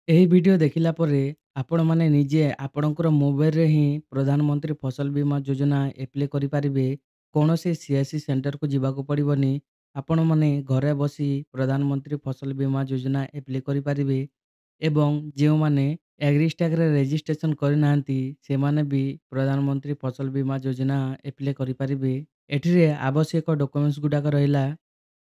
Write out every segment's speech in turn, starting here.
ଏହି ଭିଡିଓ ଦେଖିଲା ପରେ ଆପଣମାନେ ନିଜେ ଆପଣଙ୍କର ମୋବାଇଲରେ ହିଁ ପ୍ରଧାନମନ୍ତ୍ରୀ ଫସଲ ବୀମା ଯୋଜନା ଆପ୍ଲାଏ କରିପାରିବେ। କୌଣସି ସିଏସସି ସେଣ୍ଟରକୁ ଯିବାକୁ ପଡ଼ିବନି। ଆପଣମାନେ ଘରେ ବସି ପ୍ରଧାନମନ୍ତ୍ରୀ ଫସଲ ବୀମା ଯୋଜନା ଆପ୍ଲାଏ କରିପାରିବେ ଏବଂ ଯେଉଁମାନେ ଏଗ୍ରିଷ୍ଟାକରେ ରେଜିଷ୍ଟ୍ରେସନ କରିନାହାନ୍ତି ସେମାନେ ବି ପ୍ରଧାନମନ୍ତ୍ରୀ ଫସଲ ବୀମା ଯୋଜନା ଆପ୍ଲାଏ କରିପାରିବେ। ଏଠିରେ ଆବଶ୍ୟକ ଡକୁମେଣ୍ଟସ୍ ଗୁଡ଼ାକ ରହିଲା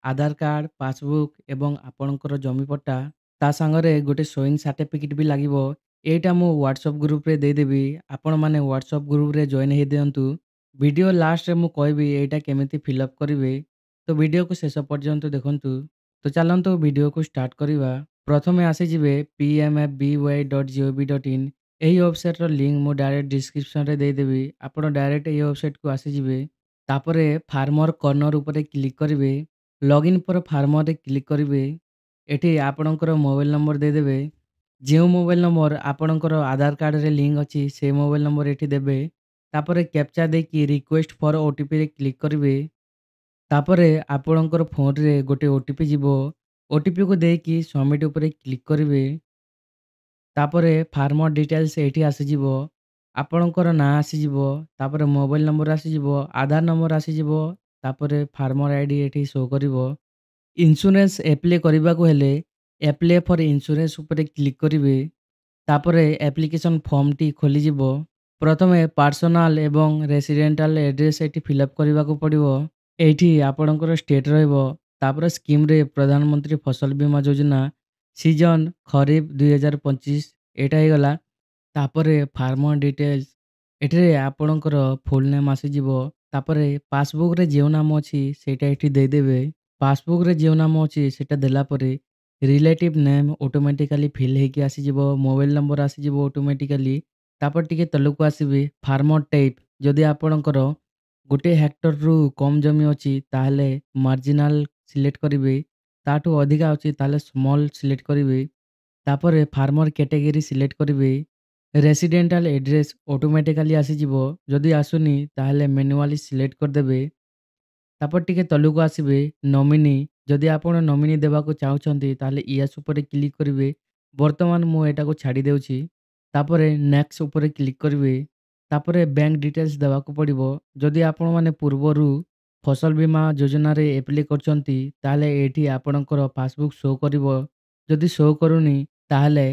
ଆଧାର କାର୍ଡ଼, ପାସବୁକ୍ ଏବଂ ଆପଣଙ୍କର ଜମି ପଟ୍ଟା। ତା ସାଙ୍ଗରେ ଗୋଟେ ଶୋଇଂ ସାର୍ଟିଫିକେଟ୍ ବି ଲାଗିବ। ଏଇଟା ମୁଁ ହ୍ୱାଟ୍ସଆପ୍ ଗ୍ରୁପରେ ଦେଇଦେବି। ଆପଣମାନେ ହ୍ୱାଟ୍ସଆପ୍ ଗ୍ରୁପରେ ଜଏନ୍ ହେଇଦିଅନ୍ତୁ। ଭିଡ଼ିଓ ଲାଷ୍ଟରେ ମୁଁ କହିବି ଏଇଟା କେମିତି ଫିଲ୍ଅପ୍ କରିବେ। ତ ଭିଡ଼ିଓକୁ ଶେଷ ପର୍ଯ୍ୟନ୍ତ ଦେଖନ୍ତୁ। ତ ଚାଲନ୍ତୁ ଭିଡ଼ିଓକୁ ଷ୍ଟାର୍ଟ କରିବା। ପ୍ରଥମେ ଆସିଯିବେ pmfby.gov.in। ଏହି ୱେବସାଇଟ୍ର ଲିଙ୍କ୍ ମୁଁ ଡାଇରେକ୍ଟ ଡିସ୍କ୍ରିପ୍ସନରେ ଦେଇଦେବି। ଆପଣ ଡାଇରେକ୍ଟ ଏହି ୱେବସାଇଟ୍କୁ ଆସିଯିବେ। ତାପରେ ଫାର୍ମର କର୍ଣ୍ଣର ଉପରେ କ୍ଲିକ୍ କରିବେ। ଲଗ୍ଇନ୍ ଫର ଫାର୍ମରରେ କ୍ଲିକ୍ କରିବେ। ଏଠି ଆପଣଙ୍କର ମୋବାଇଲ ନମ୍ବର ଦେଇଦେବେ। ଯେଉଁ ମୋବାଇଲ ନମ୍ବର ଆପଣଙ୍କର ଆଧାର କାର୍ଡ଼ରେ ଲିଙ୍କ୍ ଅଛି ସେ ମୋବାଇଲ ନମ୍ବର ଏଠି ଦେବେ। ତାପରେ କ୍ୟାପଚା ଦେଇକି ରିକ୍ୱେଷ୍ଟ ଫର ଓଟିପିରେ କ୍ଲିକ୍ କରିବେ। ତାପରେ ଆପଣଙ୍କର ଫୋନରେ ଗୋଟେ ଓଟିପି ଯିବ। ଓଟିପିକୁ ଦେଇକି ସବମିଟ୍ ଉପରେ କ୍ଲିକ୍ କରିବେ। ତାପରେ ଫାର୍ମର ଡିଟେଲ୍ସ ଏଇଠି ଆସିଯିବ। ଆପଣଙ୍କର ନାଁ ଆସିଯିବ। ତାପରେ ମୋବାଇଲ ନମ୍ବର ଆସିଯିବ, ଆଧାର ନମ୍ବର ଆସିଯିବ। ତାପରେ ଫାର୍ମର ଆଇଡି ଏଠି ଶୋ କରିବ। ଇନ୍ସୁରାନ୍ସ ଆପ୍ଲାଏ କରିବାକୁ ହେଲେ ଆପ୍ଲାଏ ଫର୍ ଇନ୍ସୁରାନ୍ସ ଉପରେ କ୍ଲିକ୍ କରିବେ। ତାପରେ ଆପ୍ଲିକେସନ୍ ଫର୍ମଟି ଖୋଲିଯିବ। ପ୍ରଥମେ ପାର୍ସୋନାଲ ଏବଂ ରେସିଡେଣ୍ଟାଲ ଆଡ୍ରେସ୍ ଏଠି ଫିଲ୍ଅପ୍ କରିବାକୁ ପଡ଼ିବ। ଏଇଠି ଆପଣଙ୍କର ଷ୍ଟେଟ୍ ରହିବ। ତାପରେ ସ୍କିମ୍ରେ ପ୍ରଧାନମନ୍ତ୍ରୀ ଫସଲ ବୀମା ଯୋଜନା ସିଜନ୍ ଖରିଫ 2025 ଏଇଟା ହେଇଗଲା। ତାପରେ ଫାର୍ମର ଡିଟେଲ୍ସ ଏଠିରେ ଆପଣଙ୍କର ଫୁଲ୍ ନେମ୍ ଆସିଯିବ। ତାପରେ ପାସବୁକ୍ରେ ଯେଉଁ ନାମ ଅଛି ସେଇଟା ଏଠି ଦେଇଦେବେ। ପାସବୁକ୍ରେ ଯେଉଁ ନାମ ଅଛି ସେଇଟା ଦେଲା ପରେ ରିଲେଟିଭ୍ ନେମ୍ ଅଟୋମେଟିକାଲି ଫିଲ୍ ହେଇକି ଆସିଯିବ। ମୋବାଇଲ ନମ୍ବର ଆସିଯିବ ଅଟୋମେଟିକାଲି। ତାପରେ ଟିକେ ତଳକୁ ଆସିବେ। ଫାର୍ମର ଟାଇପ୍ ଯଦି ଆପଣଙ୍କର ଗୋଟେ ହେକ୍ଟରରୁ କମ୍ ଜମି ଅଛି ତାହେଲେ ମାର୍ଜିନାଲ ସିଲେକ୍ଟ କରିବେ। ତାଠୁ ଅଧିକା ଅଛି ତାହେଲେ ସ୍ମଲ୍ ସିଲେକ୍ଟ କରିବେ। ତାପରେ ଫାର୍ମର କ୍ୟାଟେଗୋରୀ ସିଲେକ୍ଟ କରିବେ। ରେସିଡେଣ୍ଟାଲ ଆଡ୍ରେସ୍ ଅଟୋମେଟିକାଲି ଆସିଯିବ। ଯଦି ଆସୁନି ତାହେଲେ ମ୍ୟାନୁଆଲି ସିଲେକ୍ଟ କରିଦେବେ। ତାପରେ ଟିକେ ତଳକୁ ଆସିବେ। ନମିନି ଯଦି ଆପଣ ନମିନି ଦେବାକୁ ଚାହୁଁଛନ୍ତି ତାହେଲେ ୟେସ୍ ଉପରେ କ୍ଲିକ୍ କରିବେ। ବର୍ତ୍ତମାନ ମୁଁ ଏଟାକୁ ଛାଡ଼ି ଦେଉଛି। ତାପରେ ନେକ୍ସଟ ଉପରେ କ୍ଲିକ୍ କରିବେ। ତାପରେ ବ୍ୟାଙ୍କ ଡିଟେଲ୍ସ ଦେବାକୁ ପଡ଼ିବ। ଯଦି ଆପଣମାନେ ପୂର୍ବରୁ ଫସଲ ବୀମା ଯୋଜନାରେ ଆପ୍ଲାଏ କରିଛନ୍ତି ତାହେଲେ ଏଇଠି ଆପଣଙ୍କର ପାସବୁକ୍ ଶୋ କରିବ। ଯଦି ଶୋ କରୁନି ତାହେଲେ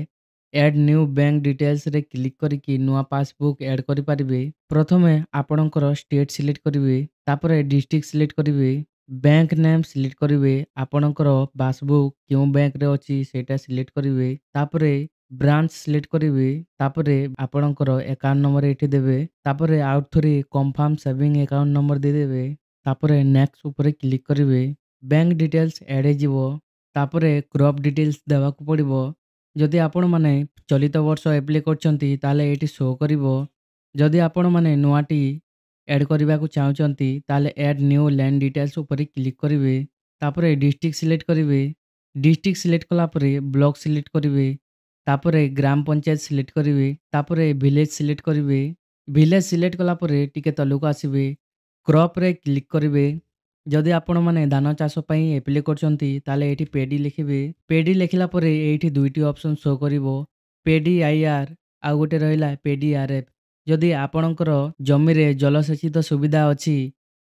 ଆଡ୍ ନ୍ୟୁ ବ୍ୟାଙ୍କ ଡିଟେଲ୍ସରେ କ୍ଲିକ୍ କରିକି ନୂଆ ପାସବୁକ୍ ଆଡ୍ କରିପାରିବେ। ପ୍ରଥମେ ଆପଣଙ୍କର ଷ୍ଟେଟ୍ ସିଲେକ୍ଟ କରିବେ। ତାପରେ ଡିଷ୍ଟ୍ରିକ୍ଟ ସିଲେକ୍ଟ କରିବେ। ବ୍ୟାଙ୍କ ନେମ୍ ସିଲେକ୍ଟ କରିବେ। ଆପଣଙ୍କର ପାସବୁକ୍ କେଉଁ ବ୍ୟାଙ୍କରେ ଅଛି ସେଇଟା ସିଲେକ୍ଟ କରିବେ। ତାପରେ ବ୍ରାଞ୍ଚ ସିଲେକ୍ଟ କରିବେ। ତାପରେ ଆପଣଙ୍କର ଆକାଉଣ୍ଟ ନମ୍ବର ଏଠି ଦେବେ। ତାପରେ ଆଉ ଥରେ କନଫର୍ମ ସେଭିଂ ଆକାଉଣ୍ଟ ନମ୍ବର ଦେଇଦେବେ। ତାପରେ ନେକ୍ସଟ ଉପରେ କ୍ଲିକ୍ କରିବେ। ବ୍ୟାଙ୍କ ଡିଟେଲ୍ସ ଆଡ୍ ହେଇଯିବ। ତାପରେ କ୍ରପ୍ ଡିଟେଲ୍ସ ଦେବାକୁ ପଡ଼ିବ। ଯଦି ଆପଣମାନେ ଚଳିତ ବର୍ଷ ଆପ୍ଲାଏ କରିଛନ୍ତି ତାହେଲେ ଏଇଠି ଶୋ କରିବ। ଯଦି ଆପଣମାନେ ନୂଆଟି ଆଡ୍ କରିବାକୁ ଚାହୁଁଛନ୍ତି ତାହେଲେ ଆଡ୍ ନ୍ୟୁ ଲ୍ୟାଣ୍ଡ ଡିଟେଲ୍ସ ଉପରେ କ୍ଲିକ୍ କରିବେ। ତାପରେ ଡିଷ୍ଟ୍ରିକ୍ଟ ସିଲେକ୍ଟ କରିବେ। ଡିଷ୍ଟ୍ରିକ୍ଟ ସିଲେକ୍ଟ କଲା ପରେ ବ୍ଲକ ସିଲେକ୍ଟ କରିବେ। ତାପରେ ଗ୍ରାମ ପଞ୍ଚାୟତ ସିଲେକ୍ଟ କରିବେ। ତାପରେ ଭିଲେଜ ସିଲେକ୍ଟ କରିବେ। ଭିଲେଜ ସିଲେକ୍ଟ କଲା ପରେ ଟିକେ ତଳକୁ ଆସିବେ। କ୍ରପରେ କ୍ଲିକ୍ କରିବେ। ଯଦି ଆପଣମାନେ ଧାନ ଚାଷ ପାଇଁ ଆପ୍ଲାଏ କରିଛନ୍ତି ତାହେଲେ ଏଇଠି ପେଡି ଲେଖିବେ। ପେଡି ଲେଖିଲା ପରେ ଏଇଠି ଦୁଇଟି ଅପସନ୍ ଶୋ କରିବ। ପେଡି ଆଇଆର୍ ଆଉ ଗୋଟେ ରହିଲା ପେଡି ଆର୍ଏଫ୍। ଯଦି ଆପଣଙ୍କର ଜମିରେ ଜଳସେଚିତ ସୁବିଧା ଅଛି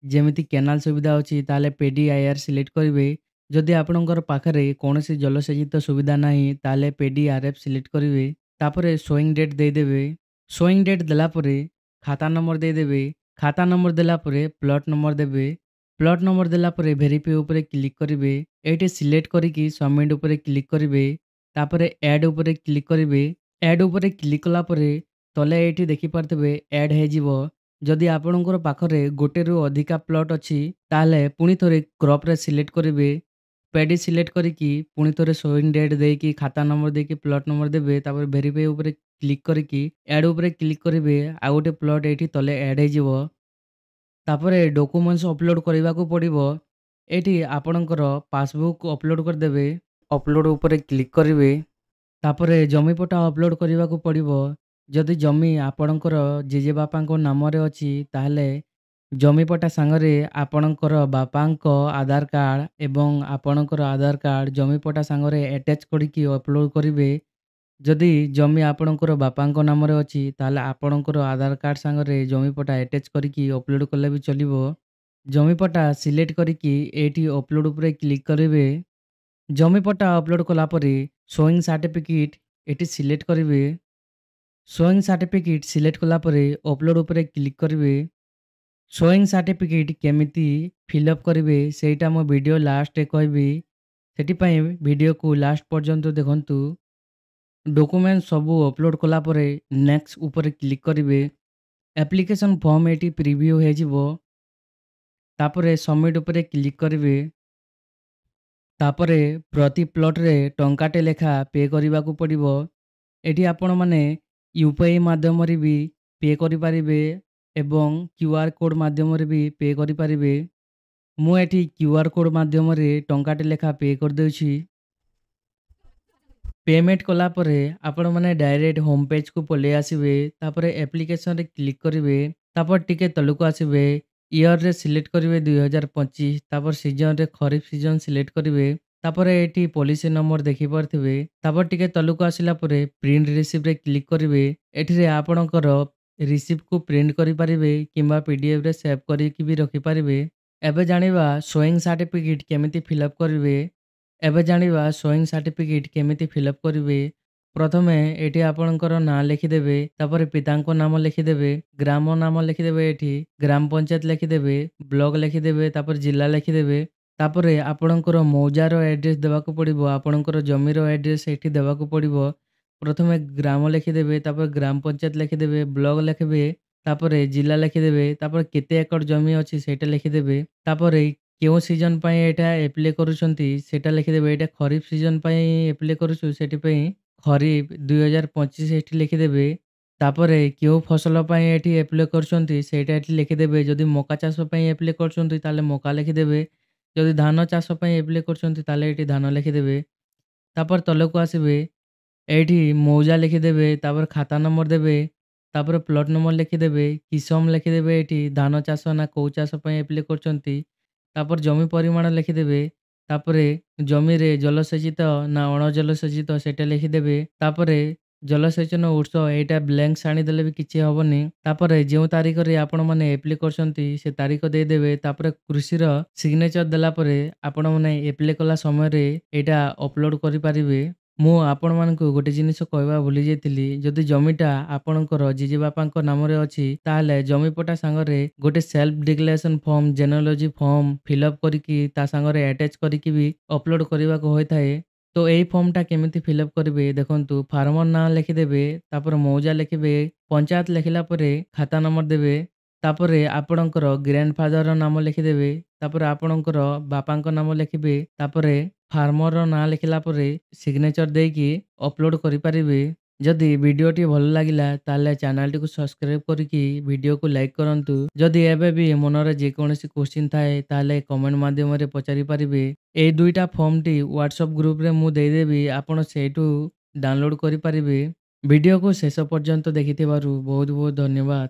ଯେମିତି କେନାଲ ସୁବିଧା ଅଛି ତାହେଲେ ପେଡି ଆଇଆର୍ ସିଲେକ୍ଟ କରିବେ। ଯଦି ଆପଣଙ୍କର ପାଖରେ କୌଣସି ଜଳସେଚିତ ସୁବିଧା ନାହିଁ ତାହେଲେ ପେଡି ଆର୍ଏଫ୍ ସିଲେକ୍ଟ କରିବେ। ତାପରେ ସୋଇଂ ଡେଟ୍ ଦେଇଦେବେ। ସୋଇଂ ଡେଟ୍ ଦେଲା ପରେ ଖାତା ନମ୍ବର ଦେଇଦେବେ। ଖାତା ନମ୍ବର ଦେଲା ପରେ ପ୍ଲଟ୍ ନମ୍ବର ଦେବେ। ପ୍ଲଟ୍ ନମ୍ବର ଦେଲା ପରେ ଭେରିଫାଇ ଉପରେ କ୍ଲିକ୍ କରିବେ। ଏଇଠି ସିଲେକ୍ଟ କରିକି ସବମିଟ୍ ଉପରେ କ୍ଲିକ୍ କରିବେ। ତାପରେ ଆଡ୍ ଉପରେ କ୍ଲିକ୍ କରିବେ। ଆଡ୍ ଉପରେ କ୍ଲିକ୍ କଲା ପରେ ତଳେ ଏଇଠି ଦେଖିପାରୁଥିବେ ଆଡ୍ ହେଇଯିବ। ଯଦି ଆପଣଙ୍କର ପାଖରେ ଗୋଟେରୁ ଅଧିକା ପ୍ଲଟ୍ ଅଛି ତାହେଲେ ପୁଣି ଥରେ କ୍ରପ୍ରେ ସିଲେକ୍ଟ କରିବେ। ପେଡି ସିଲେକ୍ଟ କରିକି ପୁଣି ଥରେ ସୋଇଂ ଡେଟ୍ ଦେଇକି ଖାତା ନମ୍ବର ଦେଇକି ପ୍ଲଟ୍ ନମ୍ବର ଦେବେ। ତାପରେ ଭେରିଫାଇ ଉପରେ କ୍ଲିକ୍ କରିକି ଆଡ୍ ଉପରେ କ୍ଲିକ୍ କରିବେ। ଆଉ ଗୋଟେ ପ୍ଲଟ୍ ଏଇଠି ତଳେ ଆଡ୍ ହେଇଯିବ। ତାପରେ ଡକୁମେଣ୍ଟସ୍ ଅପଲୋଡ଼ କରିବାକୁ ପଡ଼ିବ। ଏଇଠି ଆପଣଙ୍କର ପାସବୁକ୍ ଅପଲୋଡ଼ କରିଦେବେ। ଅପଲୋଡ଼ ଉପରେ କ୍ଲିକ୍ କରିବେ। ତାପରେ ଜମି ପଟ୍ଟା ଅପଲୋଡ଼ କରିବାକୁ ପଡ଼ିବ। ଯଦି ଜମି ଆପଣଙ୍କର ଜେଜେବାପାଙ୍କ ନାମରେ ଅଛି ତାହେଲେ ଜମି ପଟ୍ଟା ସାଙ୍ଗରେ ଆପଣଙ୍କର ବାପାଙ୍କ ଆଧାର କାର୍ଡ଼ ଏବଂ ଆପଣଙ୍କର ଆଧାର କାର୍ଡ଼ ଜମି ପଟ୍ଟା ସାଙ୍ଗରେ ଆଟାଚ୍ କରିକି ଅପଲୋଡ଼ କରିବେ। ଯଦି ଜମି ଆପଣଙ୍କର ବାପାଙ୍କ ନାମରେ ଅଛି ତାହେଲେ ଆପଣଙ୍କର ଆଧାର କାର୍ଡ଼ ସାଙ୍ଗରେ ଜମି ପଟା ଆଟାଚ୍ କରିକି ଅପଲୋଡ଼ କଲେ ବି ଚଲିବ। ଜମି ପଟା ସିଲେକ୍ଟ କରିକି ଏଇଠି ଅପଲୋଡ଼ ଉପରେ କ୍ଲିକ୍ କରିବେ। ଜମି ପଟା ଅପଲୋଡ଼ କଲା ପରେ ଶୋଇଂ ସାର୍ଟିଫିକେଟ୍ ଏଠି ସିଲେକ୍ଟ କରିବେ। ଶୋଇଂ ସାର୍ଟିଫିକେଟ୍ ସିଲେକ୍ଟ କଲା ପରେ ଅପଲୋଡ଼ ଉପରେ କ୍ଲିକ୍ କରିବେ। ଶୋଇଂ ସାର୍ଟିଫିକେଟ୍ କେମିତି ଫିଲ୍ଅପ୍ କରିବେ ସେଇଟା ମୁଁ ଭିଡ଼ିଓ ଲାଷ୍ଟରେ କହିବି। ସେଥିପାଇଁ ଭିଡ଼ିଓକୁ ଲାଷ୍ଟ ପର୍ଯ୍ୟନ୍ତ ଦେଖନ୍ତୁ। ଡକୁମେଣ୍ଟ ସବୁ ଅପଲୋଡ଼ କଲା ପରେ ନେକ୍ସଟ ଉପରେ କ୍ଲିକ୍ କରିବେ। ଆପ୍ଲିକେସନ୍ ଫର୍ମ ଏଠି ପ୍ରିଭ୍ୟୁ ହେଇଯିବ। ତାପରେ ସବମିଟ୍ ଉପରେ କ୍ଲିକ୍ କରିବେ। ତାପରେ ପ୍ରତି ପ୍ଲଟ୍ରେ ଟଙ୍କାଟେ ଲେଖା ପେ କରିବାକୁ ପଡ଼ିବ। ଏଠି ଆପଣମାନେ UPI ମାଧ୍ୟମରେ ବି ପେ କରିପାରିବେ ଏବଂ QR କୋଡ଼୍ ମାଧ୍ୟମରେ ବି ପେ କରିପାରିବେ। ମୁଁ ଏଠି QR କୋଡ଼୍ ମାଧ୍ୟମରେ ଟଙ୍କାଟେ ଲେଖା ପେ କରିଦେଉଛି। ପେମେଣ୍ଟ କଲା ପରେ ଆପଣମାନେ ଡାଇରେକ୍ଟ ହୋମ୍ ପେଜ୍‌କୁ ପଳେଇ ଆସିବେ। ତାପରେ ଆପ୍ଲିକେସନରେ କ୍ଲିକ୍ କରିବେ। ତାପରେ ଟିକେ ତଳକୁ ଆସିବେ। ଇୟରରେ ସିଲେକ୍ଟ କରିବେ 2025। ତାପରେ ସିଜନରେ ଖରିଫ ସିଜନ ସିଲେକ୍ଟ କରିବେ। ତାପରେ ଏଠି ପଲିସି ନମ୍ବର ଦେଖିପାରୁଥିବେ। ତାପରେ ଟିକେ ତଳକୁ ଆସିଲା ପରେ ପ୍ରିଣ୍ଟ ରିସିପ୍ଟରେ କ୍ଲିକ୍ କରିବେ। ଏଠିରେ ଆପଣଙ୍କର ରିସିପ୍ଟକୁ ପ୍ରିଣ୍ଟ କରିପାରିବେ କିମ୍ବା PDFରେ ସେଭ୍ କରିକି ବି ରଖିପାରିବେ। ଏବେ ଜାଣିବା ଶୋଇଂ ସାର୍ଟିଫିକେଟ୍ କେମିତି ଫିଲ୍ଅପ୍ କରିବେ। ଏବେ ଜାଣିବା ଶୋଇଂ ସାର୍ଟିଫିକେଟ୍ କେମିତି ଫିଲ୍ଅପ୍ କରିବେ। ପ୍ରଥମେ ଏଠି ଆପଣଙ୍କର ନାଁ ଲେଖିଦେବେ। ତାପରେ ପିତାଙ୍କ ନାମ ଲେଖିଦେବେ। ଗ୍ରାମ ନାମ ଲେଖିଦେବେ। ଏଠି ଗ୍ରାମ ପଞ୍ଚାୟତ ଲେଖିଦେବେ। ବ୍ଲକ ଲେଖିଦେବେ। ତାପରେ ଜିଲ୍ଲା ଲେଖିଦେବେ। ତାପରେ ଆପଣଙ୍କର ମୌଜାର ଆଡ୍ରେସ୍ ଦେବାକୁ ପଡ଼ିବ। ଆପଣଙ୍କର ଜମିର ଆଡ୍ରେସ୍ ଏଠି ଦେବାକୁ ପଡ଼ିବ। ପ୍ରଥମେ ଗ୍ରାମ ଲେଖିଦେବେ। ତାପରେ ଗ୍ରାମ ପଞ୍ଚାୟତ ଲେଖିଦେବେ। ବ୍ଲକ ଲେଖିବେ। ତାପରେ ଜିଲ୍ଲା ଲେଖିଦେବେ। ତାପରେ କେତେ ଏକର ଜମି ଅଛି ସେଇଟା ଲେଖିଦେବେ। ତାପରେ କେଉଁ ସିଜନ ପାଇଁ ଏଇଟା ଆପ୍ଲାଏ କରୁଛନ୍ତି ସେଇଟା ଲେଖିଦେବେ। ଏଇଟା ଖରିଫ ସିଜନ ପାଇଁ ଆପ୍ଲାଏ କରୁଛୁ ସେଥିପାଇଁ ଖରିଫ 2025 ଏଠି ଲେଖିଦେବେ। ତାପରେ କେଉଁ ଫସଲ ପାଇଁ ଏଠି ଆପ୍ଲାଏ କରୁଛନ୍ତି ସେଇଟା ଏଠି ଲେଖିଦେବେ। ଯଦି ମକା ଚାଷ ପାଇଁ ଆପ୍ଲାଏ କରୁଛନ୍ତି ତାହେଲେ ମକା ଲେଖିଦେବେ। ଯଦି ଧାନ ଚାଷ ପାଇଁ ଆପ୍ଲାଏ କରୁଛନ୍ତି ତାହେଲେ ଏଠି ଧାନ ଲେଖିଦେବେ। ତାପରେ ତଳକୁ ଆସିବେ। ଏଇଠି ମୌଜା ଲେଖିଦେବେ। ତାପରେ ଖାତା ନମ୍ବର ଦେବେ। ତାପରେ ପ୍ଲଟ୍ ନମ୍ବର ଲେଖିଦେବେ। କିସମ ଲେଖିଦେବେ। ଏଠି ଧାନ ଚାଷ ନା କୋଉ ଚାଷ ପାଇଁ ଆପ୍ଲାଏ କରୁଛନ୍ତି। ତାପରେ ଜମି ପରିମାଣ ଲେଖିଦେବେ। ତାପରେ ଜମିରେ ଜଳସେଚିତ ନା ଅଣଜଳସେଚିତ ସେଇଟା ଲେଖିଦେବେ। ତାପରେ ଜଳସେଚନ ଉତ୍ସ ଏଇଟା ବ୍ଲାଙ୍କ ଛାଣିଦେଲେ ବି କିଛି ହବନି। ତାପରେ ଯେଉଁ ତାରିଖରେ ଆପଣମାନେ ଆପ୍ଲାଏ କରିଛନ୍ତି ସେ ତାରିଖ ଦେଇଦେବେ। ତାପରେ କୃଷିର ସିଗ୍ନେଚର ଦେଲା ପରେ ଆପଣମାନେ ଆପ୍ଲାଏ କଲା ସମୟରେ ଏଇଟା ଅପଲୋଡ଼ କରିପାରିବେ। ମୁଁ ଆପଣମାନଙ୍କୁ ଗୋଟେ ଜିନିଷ କହିବା ଭୁଲି ଯାଇଥିଲି। ଯଦି ଜମିଟା ଆପଣଙ୍କର ଜେଜେବାପାଙ୍କ ନାମରେ ଅଛି ତାହେଲେ ଜମି ପଟା ସାଙ୍ଗରେ ଗୋଟେ self declaration form genealogy form fill up କରିକି ତା ସାଙ୍ଗରେ ଆଟାଚ୍ କରିକି ବି ଅପଲୋଡ଼ କରିବାକୁ ହୋଇଥାଏ। ତ ଏଇ ଫର୍ମଟା କେମିତି ଫିଲ୍ଅପ୍ କରିବେ ଦେଖନ୍ତୁ। ଫାର୍ମର ନାଁ ଲେଖିଦେବେ। ତାପରେ ମୌଜା ଲେଖିବେ। ପଞ୍ଚାୟତ ଲେଖିଲା ପରେ ଖାତା ନମ୍ବର ଦେବେ। ତାପରେ ଆପଣଙ୍କର ଗ୍ରାଣ୍ଡଫାଦରର ନାମ ଲେଖିଦେବେ। ତାପରେ ଆପଣଙ୍କର ବାପାଙ୍କ ନାମ ଲେଖିବେ। ତାପରେ ଫାର୍ମରର ନାଁ ଲେଖିଲା ପରେ ସିଗ୍ନେଚର ଦେଇକି ଅପଲୋଡ଼ କରିପାରିବେ। ଯଦି ଭିଡ଼ିଓଟି ଭଲ ଲାଗିଲା ତାହେଲେ ଚ୍ୟାନେଲଟିକୁ ସବସ୍କ୍ରାଇବ୍ କରିକି ଭିଡ଼ିଓକୁ ଲାଇକ୍ କରନ୍ତୁ। ଯଦି ଏବେ ବି ମନରେ ଯେକୌଣସି କୋଶ୍ଚିନ୍ ଥାଏ ତାହେଲେ କମେଣ୍ଟ ମାଧ୍ୟମରେ ପଚାରି ପାରିବେ। ଏଇ ଦୁଇଟା ଫର୍ମଟି ହ୍ୱାଟ୍ସଆପ୍ ଗ୍ରୁପରେ ମୁଁ ଦେଇଦେବି। ଆପଣ ସେଇଠୁ ଡାଉନଲୋଡ଼ କରିପାରିବେ। ଭିଡ଼ିଓକୁ ଶେଷ ପର୍ଯ୍ୟନ୍ତ ଦେଖିଥିବାରୁ ବହୁତ ବହୁତ ଧନ୍ୟବାଦ।